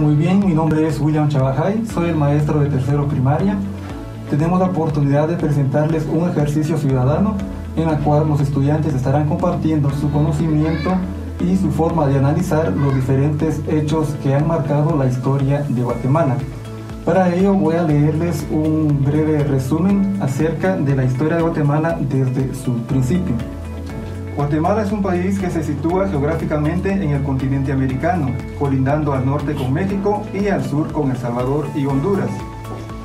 muy bien, mi nombre es William Chabajay, soy el maestro de tercero primaria. Tenemos la oportunidad de presentarles un ejercicio ciudadano en el cual los estudiantes estarán compartiendo su conocimiento y su forma de analizar los diferentes hechos que han marcado la historia de Guatemala. Para ello voy a leerles un breve resumen acerca de la historia de Guatemala desde su principio. Guatemala es un país que se sitúa geográficamente en el continente americano, colindando al norte con México y al sur con El Salvador y Honduras.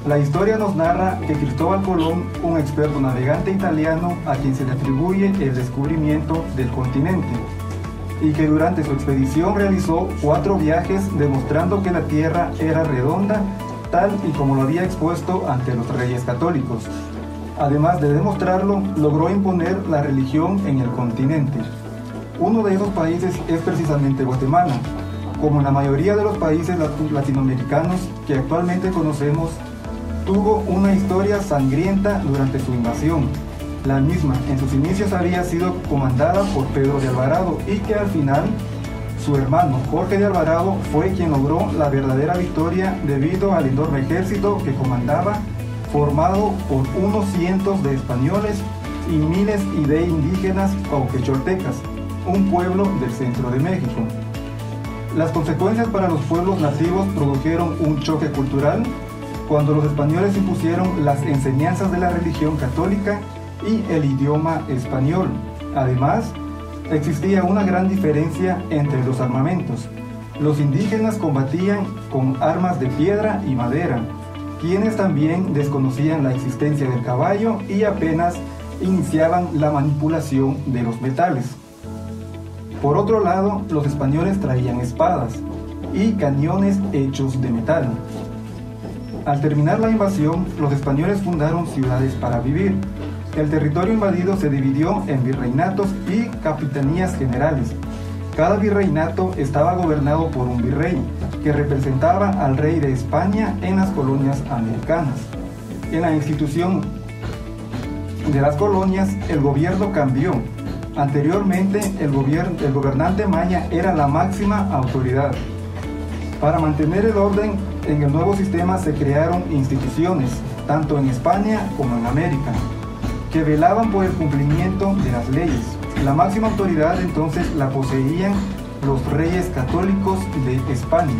La historia nos narra que Cristóbal Colón, un experto navegante italiano a quien se le atribuye el descubrimiento del continente, y que durante su expedición realizó 4 viajes demostrando que la tierra era redonda, tal y como lo había expuesto ante los reyes católicos. Además de demostrarlo, logró imponer la religión en el continente. Uno de esos países es precisamente Guatemala. Como en la mayoría de los países latinoamericanos que actualmente conocemos, tuvo una historia sangrienta durante su invasión. La misma en sus inicios había sido comandada por Pedro de Alvarado y que al final su hermano Jorge de Alvarado fue quien logró la verdadera victoria debido al enorme ejército que comandaba, formado por unos cientos de españoles y miles de indígenas pauquecholtecas, un pueblo del centro de México. Las consecuencias para los pueblos nativos produjeron un choque cultural cuando los españoles impusieron las enseñanzas de la religión católica y el idioma español. Además, existía una gran diferencia entre los armamentos. Los indígenas combatían con armas de piedra y madera, quienes también desconocían la existencia del caballo y apenas iniciaban la manipulación de los metales. Por otro lado, los españoles traían espadas y cañones hechos de metal. Al terminar la invasión, los españoles fundaron ciudades para vivir. El territorio invadido se dividió en virreinatos y capitanías generales. Cada virreinato estaba gobernado por un virrey, que representaba al rey de España en las colonias americanas. En la institución de las colonias, el gobierno cambió. Anteriormente, el gobernante maya era la máxima autoridad. Para mantener el orden, en el nuevo sistema se crearon instituciones, tanto en España como en América, que velaban por el cumplimiento de las leyes. La máxima autoridad entonces la poseían los reyes católicos de España.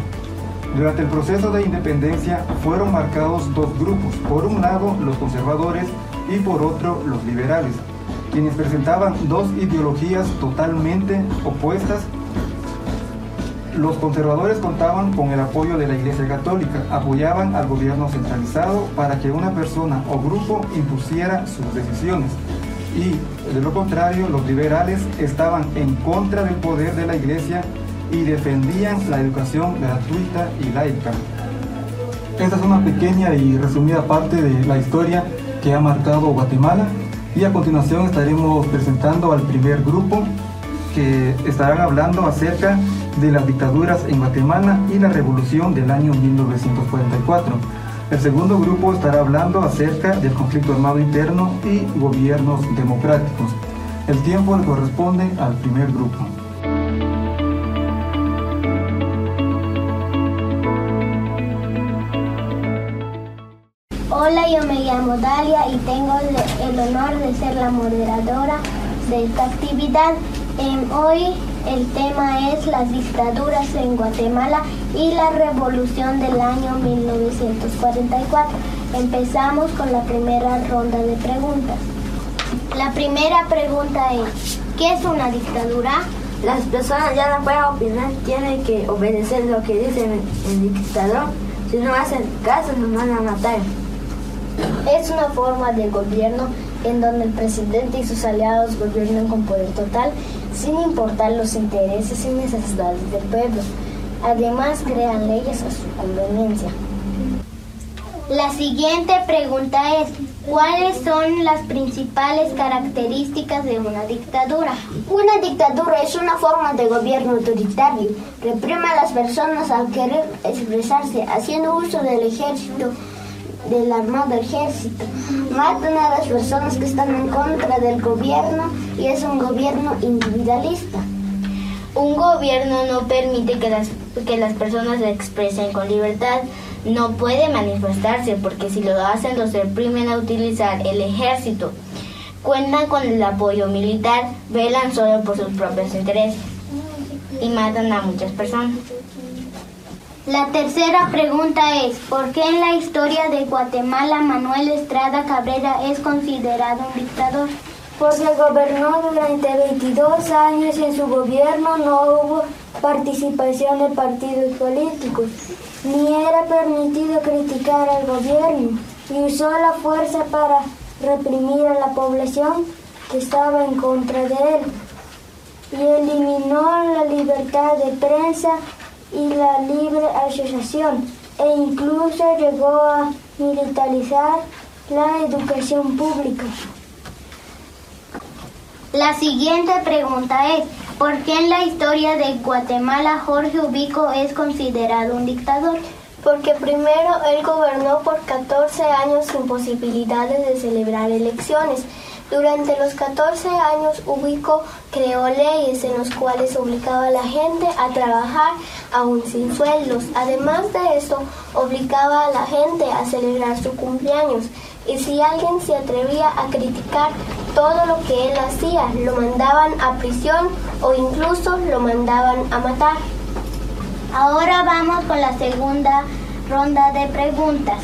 Durante el proceso de independencia fueron marcados 2 grupos, por un lado los conservadores y por otro los liberales, quienes presentaban 2 ideologías totalmente opuestas. Los conservadores contaban con el apoyo de la Iglesia Católica, apoyaban al gobierno centralizado para que una persona o grupo impusiera sus decisiones. Y de lo contrario, los liberales estaban en contra del poder de la Iglesia y defendían la educación gratuita y laica. Esta es una pequeña y resumida parte de la historia que ha marcado Guatemala, y a continuación estaremos presentando al primer grupo, que estarán hablando acerca de las dictaduras en Guatemala y la revolución del año 1944. El segundo grupo estará hablando acerca del conflicto armado interno y gobiernos democráticos. El tiempo le corresponde al primer grupo. Hola, yo me llamo Dalia y tengo el honor de ser la moderadora de esta actividad. Hoy el tema es las dictaduras en Guatemala y la revolución del año 1944. Empezamos con la primera ronda de preguntas. La primera pregunta es, ¿qué es una dictadura? Las personas ya no pueden opinar, tienen que obedecer lo que dice el dictador. Si no hacen caso, nos van a matar. Es una forma de gobierno en donde el presidente y sus aliados gobiernan con poder total, sin importar los intereses y necesidades del pueblo. Además, crean leyes a su conveniencia. La siguiente pregunta es, ¿cuáles son las principales características de una dictadura? Una dictadura es una forma de gobierno autoritario. Reprime a las personas al querer expresarse, haciendo uso del ejército, del armado ejército. Matan a las personas que están en contra del gobierno y es un gobierno individualista. Un gobierno no permite que las personas se expresen con libertad. No puede manifestarse porque si lo hacen los reprimen a utilizar el ejército. Cuentan con el apoyo militar, velan solo por sus propios intereses y matan a muchas personas. La tercera pregunta es, ¿por qué en la historia de Guatemala Manuel Estrada Cabrera es considerado un dictador? Porque gobernó durante 22 años y en su gobierno no hubo participación de partidos políticos, ni era permitido criticar al gobierno, y usó la fuerza para reprimir a la población que estaba en contra de él, y eliminó la libertad de prensa y la libre asociación, e incluso llegó a militarizar la educación pública. La siguiente pregunta es, ¿por qué en la historia de Guatemala Jorge Ubico es considerado un dictador? Porque primero él gobernó por 14 años sin posibilidades de celebrar elecciones. Durante los 14 años Ubico creó leyes en las cuales obligaba a la gente a trabajar aún sin sueldos. Además de eso, obligaba a la gente a celebrar su cumpleaños. Y si alguien se atrevía a criticar todo lo que él hacía, lo mandaban a prisión o incluso lo mandaban a matar. Ahora vamos con la segunda ronda de preguntas.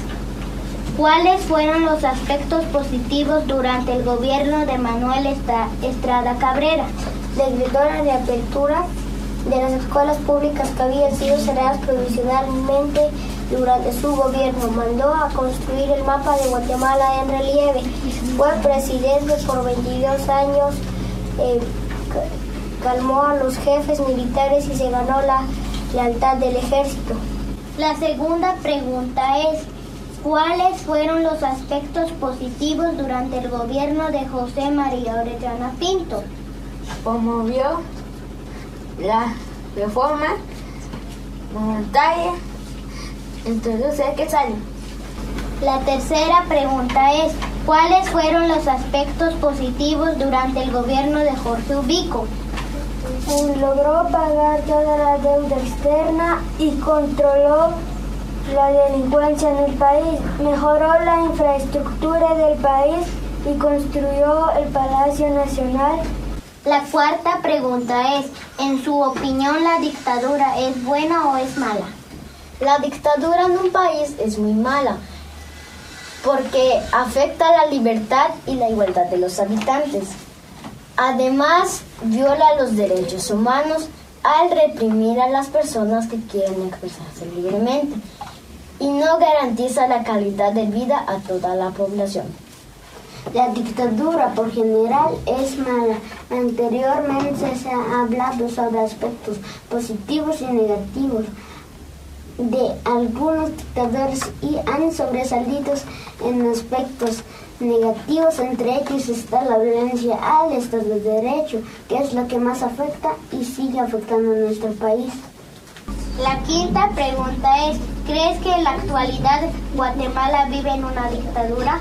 ¿Cuáles fueron los aspectos positivos durante el gobierno de Manuel Estrada Cabrera? Decretó la reapertura de las escuelas públicas que habían sido cerradas provisionalmente durante su gobierno. Mandó a construir el mapa de Guatemala en relieve. Fue presidente por 22 años. Calmó a los jefes militares y se ganó la lealtad del ejército. La segunda pregunta es, ¿cuáles fueron los aspectos positivos durante el gobierno de José María Orellana Pinto? Promovió la reforma monetaria, introduce el quetzal. La tercera pregunta es, ¿cuáles fueron los aspectos positivos durante el gobierno de Jorge Ubico? Logró pagar toda la deuda externa y controló la delincuencia en el país, mejoró la infraestructura del país y construyó el Palacio Nacional. La cuarta pregunta es, en su opinión, ¿la dictadura es buena o es mala? La dictadura en un país es muy mala porque afecta la libertad y la igualdad de los habitantes. Además, viola los derechos humanos al reprimir a las personas que quieren expresarse libremente y no garantiza la calidad de vida a toda la población. La dictadura por general es mala. Anteriormente se ha hablado sobre aspectos positivos y negativos de algunos dictadores y han sobresalido en aspectos negativos. Entre ellos está la violencia al Estado de Derecho, que es lo que más afecta y sigue afectando a nuestro país. La quinta pregunta es, ¿crees que en la actualidad Guatemala vive en una dictadura?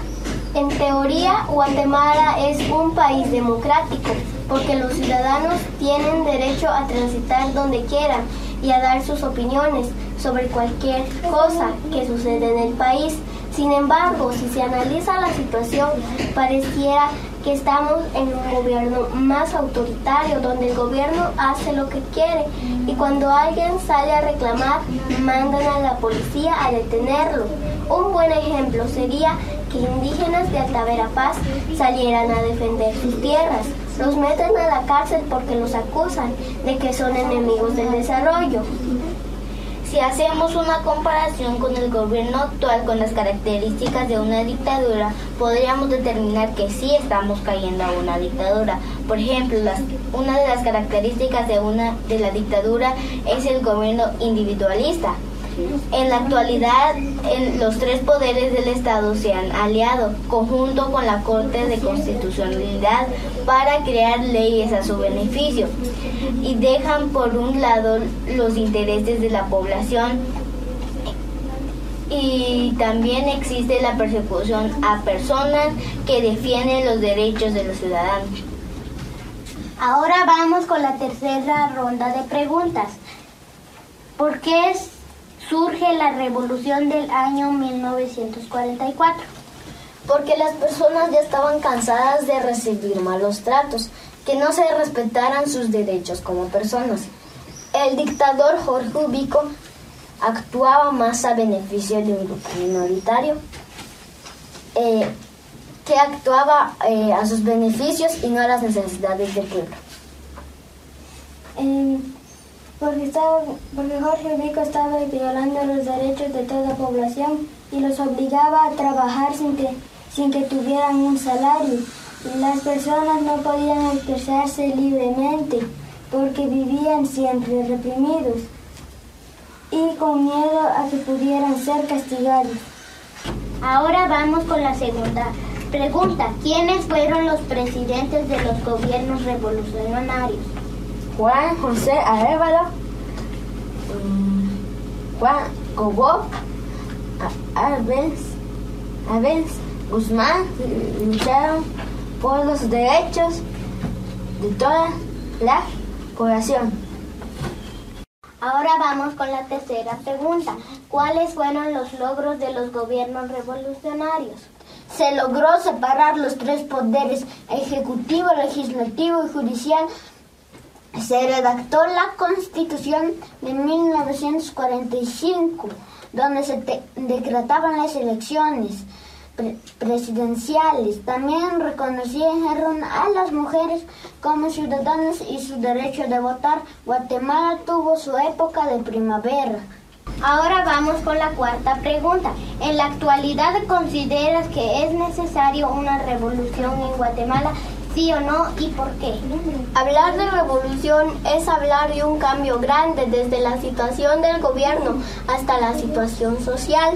En teoría, Guatemala es un país democrático porque los ciudadanos tienen derecho a transitar donde quieran y a dar sus opiniones sobre cualquier cosa que sucede en el país. Sin embargo, si se analiza la situación, pareciera que estamos en un gobierno más autoritario, donde el gobierno hace lo que quiere y cuando alguien sale a reclamar, mandan a la policía a detenerlo. Un buen ejemplo sería que indígenas de Alta Verapaz salieran a defender sus tierras. Los meten a la cárcel porque los acusan de que son enemigos del desarrollo. Si hacemos una comparación con el gobierno actual con las características de una dictadura, podríamos determinar que sí estamos cayendo a una dictadura. Por ejemplo, una de las características de la dictadura es el gobierno individualista. En la actualidad, los tres poderes del Estado se han aliado, conjunto con la Corte de Constitucionalidad, para crear leyes a su beneficio y dejan por un lado los intereses de la población. Y también existe la persecución a personas que defienden los derechos de los ciudadanos. Ahora vamos con la tercera ronda de preguntas. ¿Por qué surge la revolución del año 1944? Porque las personas ya estaban cansadas de recibir malos tratos, que no se respetaran sus derechos como personas. El dictador Jorge Ubico actuaba más a beneficio de un grupo minoritario, que actuaba a sus beneficios y no a las necesidades del pueblo. Porque Jorge Ubico estaba violando los derechos de toda la población y los obligaba a trabajar sin que tuvieran un salario. Las personas no podían expresarse libremente porque vivían siempre reprimidos y con miedo a que pudieran ser castigados. Ahora vamos con la segunda pregunta. ¿Quiénes fueron los presidentes de los gobiernos revolucionarios? Juan José Arévalo, Juan Cobo, Arbenz Guzmán lucharon por los derechos de toda la población. Ahora vamos con la tercera pregunta. ¿Cuáles fueron los logros de los gobiernos revolucionarios? Se logró separar los tres poderes, ejecutivo, legislativo y judicial. Se redactó la Constitución de 1945, donde se decretaban las elecciones presidenciales. También reconocieron a las mujeres como ciudadanas y su derecho de votar. Guatemala tuvo su época de primavera. Ahora vamos con la cuarta pregunta. ¿En la actualidad consideras que es necesario una revolución en Guatemala? ¿Sí o no? ¿Y por qué? Hablar de revolución es hablar de un cambio grande desde la situación del gobierno hasta la situación social.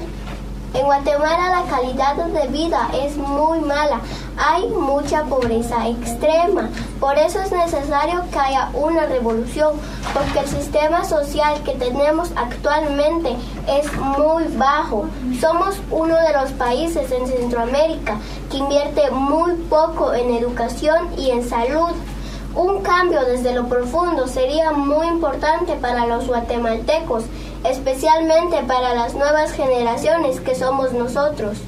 En Guatemala la calidad de vida es muy mala, hay mucha pobreza extrema, por eso es necesario que haya una revolución, porque el sistema social que tenemos actualmente es muy bajo. Somos uno de los países en Centroamérica que invierte muy poco en educación y en salud. Un cambio desde lo profundo sería muy importante para los guatemaltecos, especialmente para las nuevas generaciones que somos nosotros.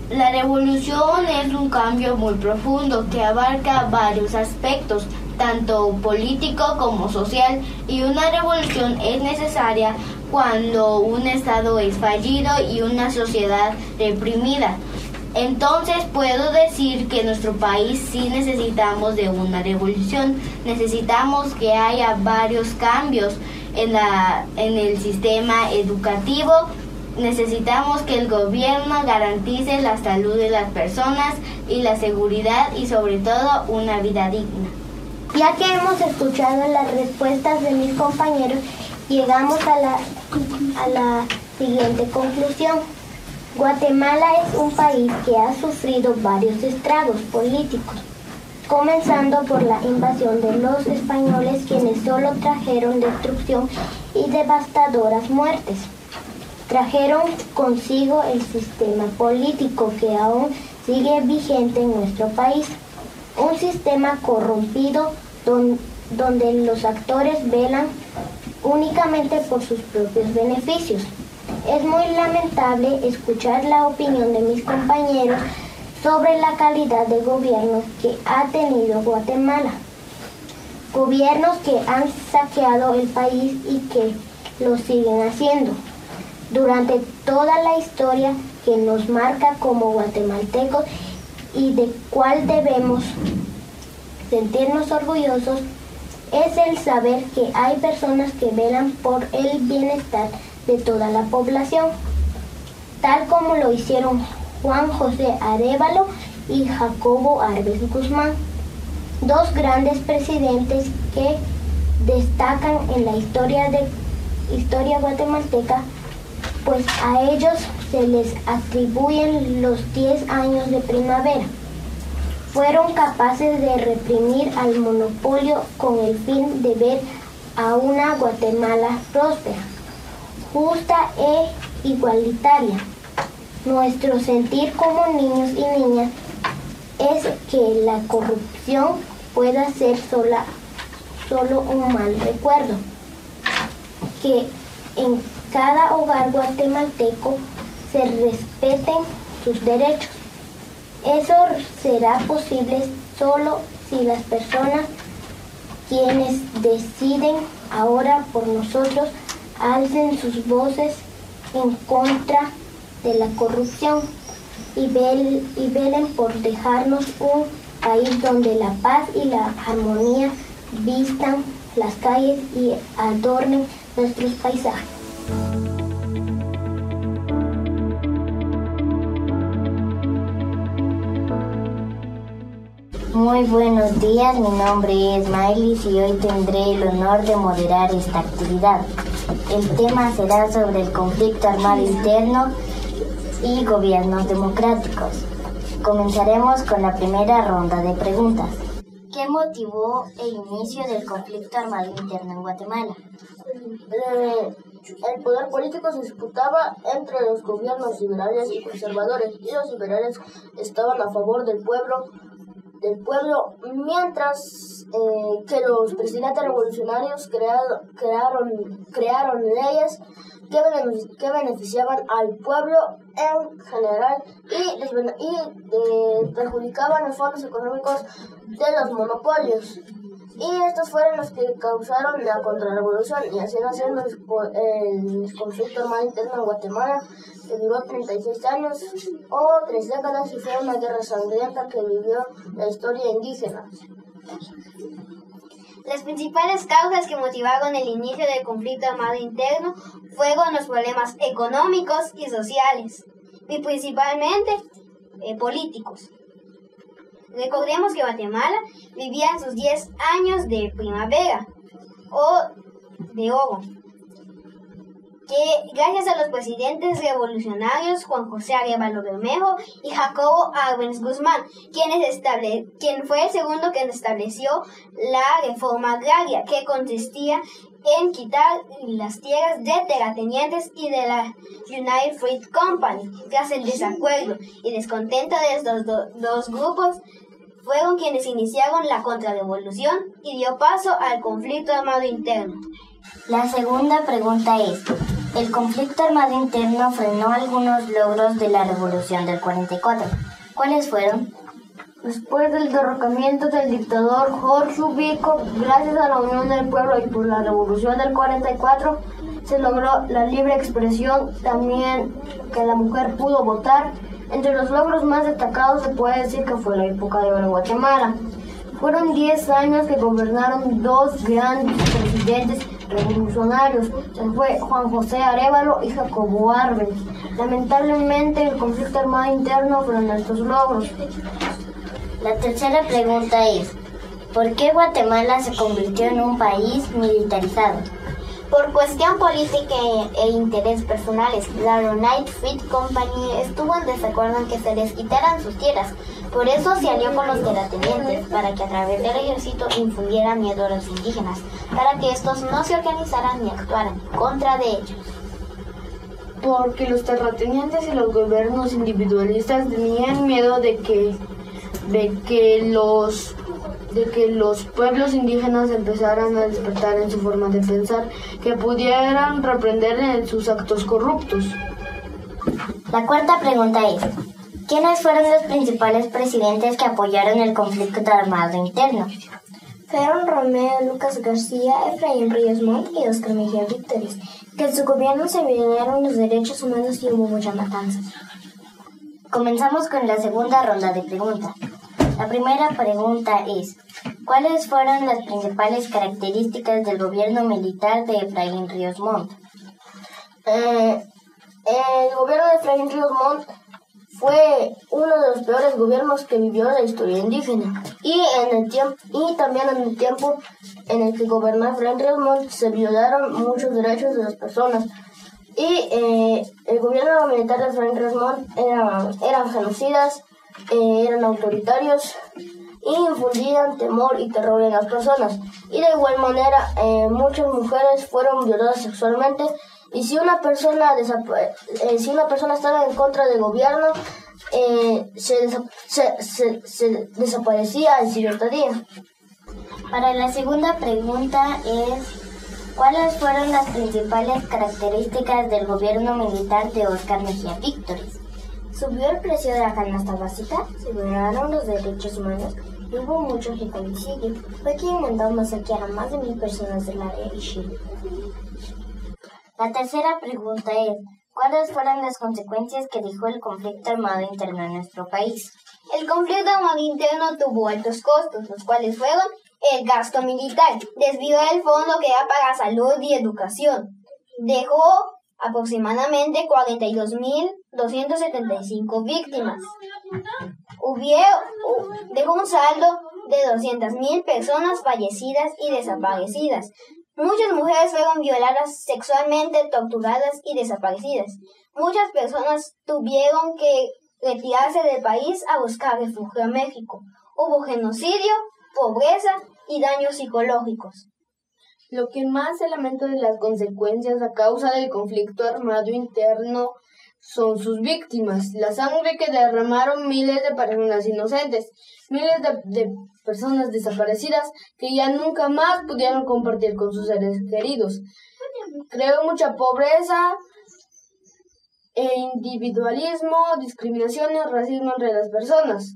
La revolución es un cambio muy profundo que abarca varios aspectos, tanto político como social, y una revolución es necesaria cuando un Estado es fallido y una sociedad reprimida. Entonces puedo decir que en nuestro país sí necesitamos de una revolución, necesitamos que haya varios cambios en el sistema educativo, necesitamos que el gobierno garantice la salud de las personas y la seguridad y sobre todo una vida digna. Ya que hemos escuchado las respuestas de mis compañeros, llegamos a la siguiente conclusión. Guatemala es un país que ha sufrido varios estragos políticos, comenzando por la invasión de los españoles, quienes solo trajeron destrucción y devastadoras muertes. Trajeron consigo el sistema político que aún sigue vigente en nuestro país, un sistema corrompido donde los actores velan únicamente por sus propios beneficios. Es muy lamentable escuchar la opinión de mis compañeros sobre la calidad de gobierno que ha tenido Guatemala. Gobiernos que han saqueado el país y que lo siguen haciendo. Durante toda la historia que nos marca como guatemaltecos y de cual debemos sentirnos orgullosos, es el saber que hay personas que velan por el bienestar de toda la población, tal como lo hicieron Juan José Arévalo y Jacobo Arbenz Guzmán, dos grandes presidentes que destacan en la historia guatemalteca, pues a ellos se les atribuyen los 10 años de primavera. Fueron capaces de reprimir al monopolio con el fin de ver a una Guatemala próspera, justa e igualitaria. Nuestro sentir como niños y niñas es que la corrupción pueda ser solo un mal recuerdo. Que en cada hogar guatemalteco se respeten sus derechos. Eso será posible solo si las personas quienes deciden ahora por nosotros alcen sus voces en contra de la corrupción y velen por dejarnos un país donde la paz y la armonía vistan las calles y adornen nuestros paisajes. Muy buenos días, mi nombre es Maylis y hoy tendré el honor de moderar esta actividad. El tema será sobre el conflicto armado interno y gobiernos democráticos. Comenzaremos con la primera ronda de preguntas. ¿Qué motivó el inicio del conflicto armado interno en Guatemala? El poder político se disputaba entre los gobiernos liberales y conservadores, y los liberales estaban a favor del pueblo, mientras que los presidentes revolucionarios crearon leyes que beneficiaban al pueblo en general y perjudicaban los fondos económicos de los monopolios. Y estos fueron los que causaron la contrarrevolución y así nació el conflicto armado interno en Guatemala, que duró 36 años o 3 décadas y fue una guerra sangrienta que vivió la historia indígena. Las principales causas que motivaron el inicio del conflicto armado interno fueron los problemas económicos y sociales, y principalmente políticos. Recordemos que Guatemala vivía en sus 10 años de primavera o de oro, que gracias a los presidentes revolucionarios Juan José Arévalo Bermejo y Jacobo Arbenz Guzmán, quien fue el segundo que estableció la reforma agraria, que consistía en quitar las tierras de terratenientes y de la United Fruit Company. Tras el desacuerdo y descontento de estos dos grupos, fueron quienes iniciaron la contrarrevolución y dio paso al conflicto armado interno. La segunda pregunta es: ¿el conflicto armado interno frenó algunos logros de la revolución del 44? ¿Cuáles fueron? Después del derrocamiento del dictador Jorge Ubico, gracias a la unión del pueblo y por la revolución del 44, se logró la libre expresión, también que la mujer pudo votar. Entre los logros más destacados se puede decir que fue la época de oro en Guatemala. Fueron 10 años que gobernaron dos grandes presidentes revolucionarios, se fue Juan José Arévalo y Jacobo Arbenz. Lamentablemente el conflicto armado interno fueron estos logros. La tercera pregunta es: ¿por qué Guatemala se convirtió en un país militarizado? Por cuestión política e interés personales, la United Fruit Company estuvo en desacuerdo en que se les quitaran sus tierras. Por eso se alió con los terratenientes, para que a través del ejército infundiera miedo a los indígenas, para que estos no se organizaran ni actuaran en contra de ellos. Porque los terratenientes y los gobiernos individualistas tenían miedo de que los pueblos indígenas empezaran a despertar en su forma de pensar, que pudieran reprender en sus actos corruptos. La cuarta pregunta es: ¿quiénes fueron los principales presidentes que apoyaron el conflicto armado interno? Fueron Romeo Lucas García, Efraín Ríos Montt y Óscar Mejía Víctoris, que en su gobierno se violaron los derechos humanos y hubo mucha matanza. Comenzamos con la segunda ronda de preguntas. La primera pregunta es: ¿cuáles fueron las principales características del gobierno militar de Efraín Ríos Montt? El gobierno de Efraín Ríos Montt fue uno de los peores gobiernos que vivió la historia indígena. Y también en el tiempo en el que gobernó Efraín Ríos Montt se violaron muchos derechos de las personas. Y el gobierno militar de Efraín Ríos Montt eran genocidas, eran autoritarios y infundían temor y terror en las personas. Y de igual manera, muchas mujeres fueron violadas sexualmente. Y si una persona estaba en contra del gobierno, se desaparecía el siguiente día. Para la segunda pregunta es, ¿cuáles fueron las principales características del gobierno militar de Óscar Mejía Víctorez? Subió el precio de la canasta básica, se violaron los derechos humanos y hubo mucho feminicidio. Fue quien mandó masacrar a más de 1,000 personas del área de Chile. La tercera pregunta es, ¿cuáles fueron las consecuencias que dejó el conflicto armado interno en nuestro país? El conflicto armado interno tuvo altos costos, los cuales fueron el gasto militar, desvió el fondo que era para salud y educación, dejó aproximadamente 42.275 víctimas, dejó un saldo de 200.000 personas fallecidas y desaparecidas. Muchas mujeres fueron violadas sexualmente, torturadas y desaparecidas. Muchas personas tuvieron que retirarse del país a buscar refugio en México. Hubo genocidio, pobreza y daños psicológicos. Lo que más se lamenta de las consecuencias a causa del conflicto armado interno son sus víctimas, la sangre que derramaron miles de personas inocentes, miles de personas desaparecidas que ya nunca más pudieron compartir con sus seres queridos. Creó mucha pobreza, individualismo, discriminación y racismo entre las personas.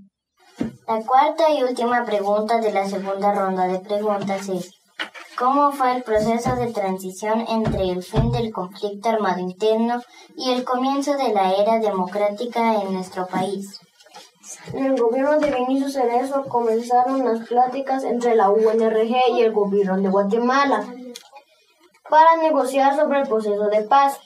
La cuarta y última pregunta de la segunda ronda de preguntas es, ¿cómo fue el proceso de transición entre el fin del conflicto armado interno y el comienzo de la era democrática en nuestro país? En el gobierno de Benito Cerezo comenzaron las pláticas entre la UNRG y el gobierno de Guatemala para negociar sobre el proceso de paz.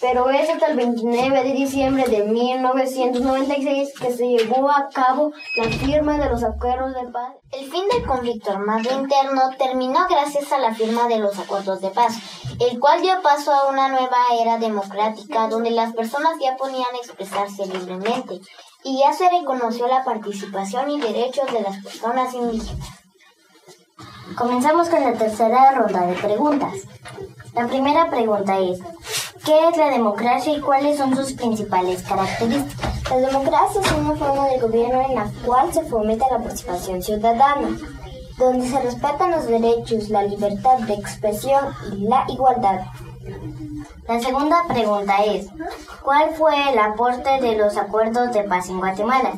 Pero es hasta el 29 de diciembre de 1996 que se llevó a cabo la firma de los acuerdos de paz. El fin del conflicto armado interno terminó gracias a la firma de los acuerdos de paz, el cual dio paso a una nueva era democrática donde las personas ya podían expresarse libremente y ya se reconoció la participación y derechos de las personas indígenas. Comenzamos con la tercera ronda de preguntas. La primera pregunta es, ¿qué es la democracia y cuáles son sus principales características? La democracia es una forma de gobierno en la cual se fomenta la participación ciudadana, donde se respetan los derechos, la libertad de expresión y la igualdad. La segunda pregunta es, ¿cuál fue el aporte de los acuerdos de paz en Guatemala?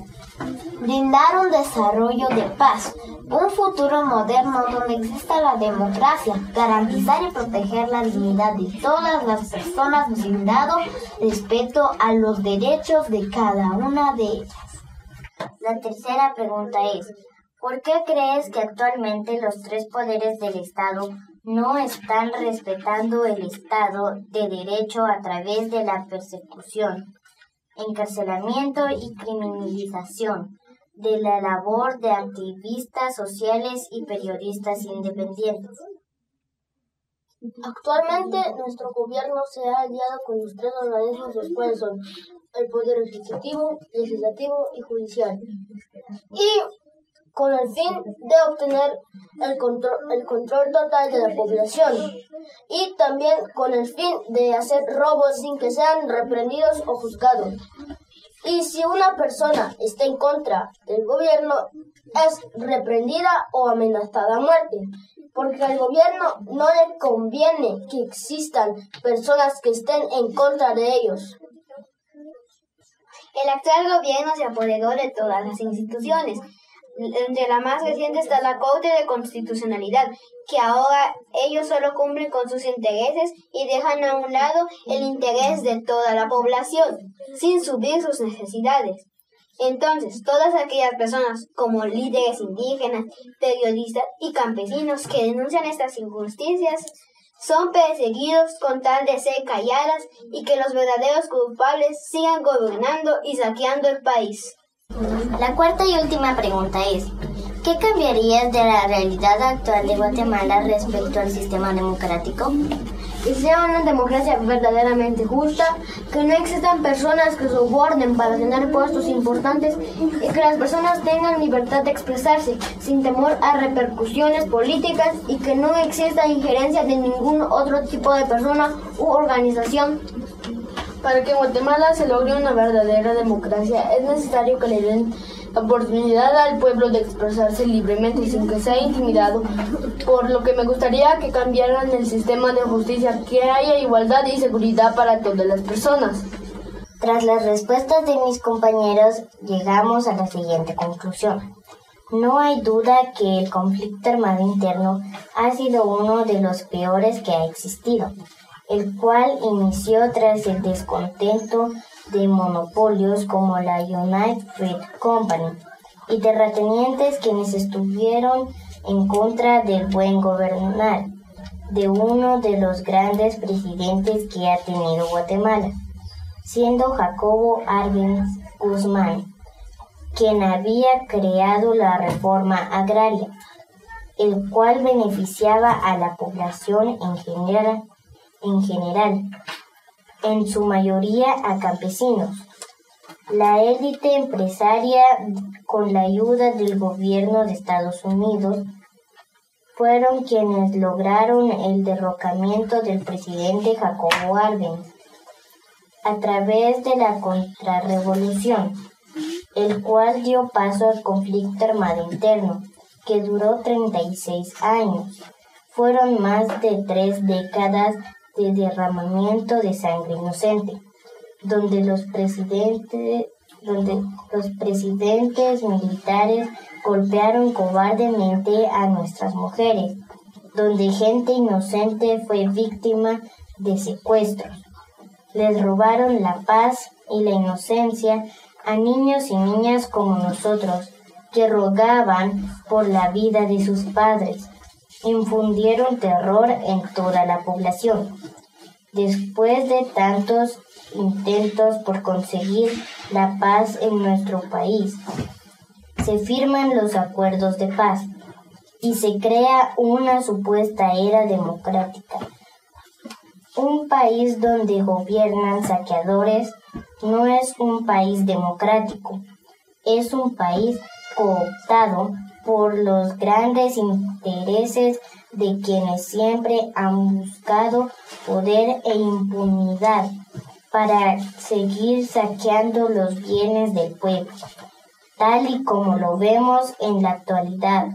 Brindar un desarrollo de paz, un futuro moderno donde exista la democracia, garantizar y proteger la dignidad de todas las personas, brindando respeto a los derechos de cada una de ellas. La tercera pregunta es, ¿por qué crees que actualmente los tres poderes del Estado no están respetando el Estado de Derecho a través de la persecución, encarcelamiento y criminalización de la labor de activistas sociales y periodistas independientes? Actualmente nuestro gobierno se ha aliado con los tres organismos, los cuales son el Poder Ejecutivo, Legislativo y Judicial, y con el fin de obtener el control total de la población, y también con el fin de hacer robos sin que sean reprendidos o juzgados. Y si una persona está en contra del gobierno, es reprendida o amenazada a muerte, porque al gobierno no le conviene que existan personas que estén en contra de ellos. El actual gobierno se apoderó de todas las instituciones. Entre la más reciente está la Corte de Constitucionalidad, que ahora ellos solo cumplen con sus intereses y dejan a un lado el interés de toda la población, sin subir sus necesidades. Entonces, todas aquellas personas, como líderes indígenas, periodistas y campesinos que denuncian estas injusticias, son perseguidos con tal de ser calladas y que los verdaderos culpables sigan gobernando y saqueando el país. La cuarta y última pregunta es, ¿qué cambiarías de la realidad actual de Guatemala respecto al sistema democrático? Que sea una democracia verdaderamente justa, que no existan personas que sobornen para tener puestos importantes y que las personas tengan libertad de expresarse sin temor a repercusiones políticas y que no exista injerencia de ningún otro tipo de persona u organización. Para que en Guatemala se logre una verdadera democracia es necesario que le den la oportunidad al pueblo de expresarse libremente sin que sea intimidado, por lo que me gustaría que cambiaran el sistema de justicia, que haya igualdad y seguridad para todas las personas. Tras las respuestas de mis compañeros, llegamos a la siguiente conclusión. No hay duda que el conflicto armado interno ha sido uno de los peores que ha existido, el cual inició tras el descontento de monopolios como la United Fruit Company y terratenientes quienes estuvieron en contra del buen gobernar de uno de los grandes presidentes que ha tenido Guatemala, siendo Jacobo Arbenz Guzmán, quien había creado la reforma agraria, el cual beneficiaba a la población en general, en su mayoría a campesinos. La élite empresaria, con la ayuda del gobierno de Estados Unidos, fueron quienes lograron el derrocamiento del presidente Jacobo Arbenz a través de la contrarrevolución, el cual dio paso al conflicto armado interno, que duró 36 años. Fueron más de 3 décadas de derramamiento de sangre inocente, donde los presidentes militares golpearon cobardemente a nuestras mujeres, donde gente inocente fue víctima de secuestros. Les robaron la paz y la inocencia a niños y niñas como nosotros, que rogaban por la vida de sus padres. Infundieron terror en toda la población. Después de tantos intentos por conseguir la paz en nuestro país, se firman los acuerdos de paz y se crea una supuesta era democrática. Un país donde gobiernan saqueadores no es un país democrático, es un país cooptado por los grandes intereses de quienes siempre han buscado poder e impunidad para seguir saqueando los bienes del pueblo, tal y como lo vemos en la actualidad.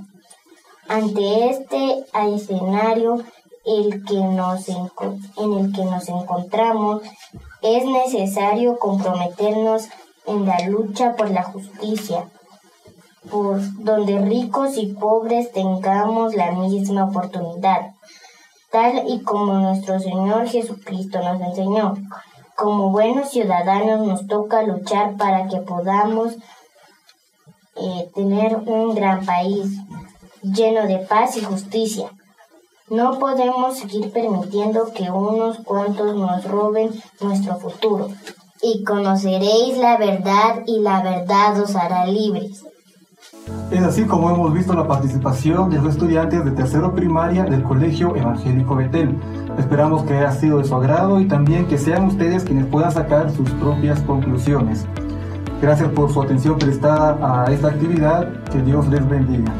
Ante este escenario en el que nos encontramos, es necesario comprometernos en la lucha por la justicia, por donde ricos y pobres tengamos la misma oportunidad, tal y como nuestro Señor Jesucristo nos enseñó. Como buenos ciudadanos nos toca luchar para que podamos tener un gran país lleno de paz y justicia. No podemos seguir permitiendo que unos cuantos nos roben nuestro futuro. Y conoceréis la verdad, y la verdad os hará libres. Es así como hemos visto la participación de los estudiantes de tercero primaria del Colegio Evangélico Betel. Esperamos que haya sido de su agrado y también que sean ustedes quienes puedan sacar sus propias conclusiones. Gracias por su atención prestada a esta actividad. Que Dios les bendiga.